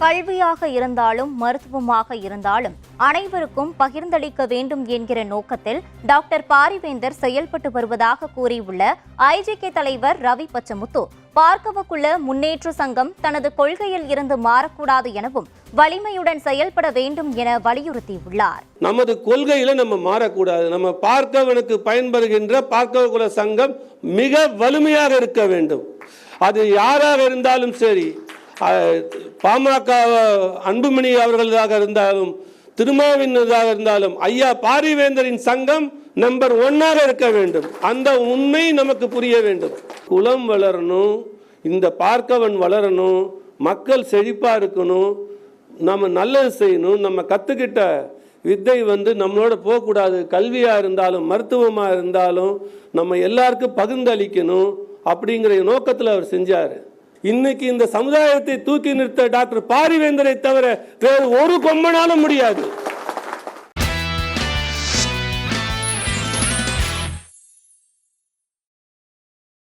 கல்வியாக இருந்தாலும் மருத்துவமாக இருந்தாலும் அனைவருக்கும் பகிர்ந்தளிக்க வேண்டும் என்கிற நோக்கத்தில் டாக்டர் பாரிவேந்தர் செயல்பட்டு வருவதாக கூறியுள்ள ஐஜேகே தலைவர் ரவி பச்சமுத்து, பார்க்கவக்குள்ள முன்னேற்ற சங்கம் தனது கொள்கையில் இருந்து மாறக்கூடாது எனவும் வலிமையுடன் செயல்பட வேண்டும் என வலியுறுத்தியுள்ளார். நமது கொள்கையில நம்ம மாறக்கூடாது. நம்ம பார்க்கவனுக்கு பயன்படுகின்ற பார்க்கவகுல சங்கம் மிக வலிமையாக இருக்க வேண்டும். அது யாராக இருந்தாலும் சரி, பாமக அன்புமணி அவர்களாக இருந்தாலும் திருமாவினராக இருந்தாலும் ஐயா பாரிவேந்தரின் சங்கம் நம்பர் 1 இருக்க வேண்டும். அந்த உண்மை நமக்கு புரிய வேண்டும். குலம் வளரணும், இந்த பார்க்கவன் வளரணும், மக்கள் செழிப்பா இருக்கணும், நம்ம நல்லது செய்யணும். நம்ம கத்துக்கிட்ட வித்தை நம்மளோட போகக்கூடாது. கல்வியா இருந்தாலும் மருத்துவமாக இருந்தாலும் நம்ம எல்லாருக்கும் பகிர்ந்தளிக்கணும் அப்படிங்கிற நோக்கத்தில் அவர் செஞ்சார். இன்னைக்கு இந்த சமுதாயத்தை தூக்கி நிறுத்த டாக்டர் பாரிவேந்தரை தவிர வேறு ஒரு கொம்பனாலும் முடியாது.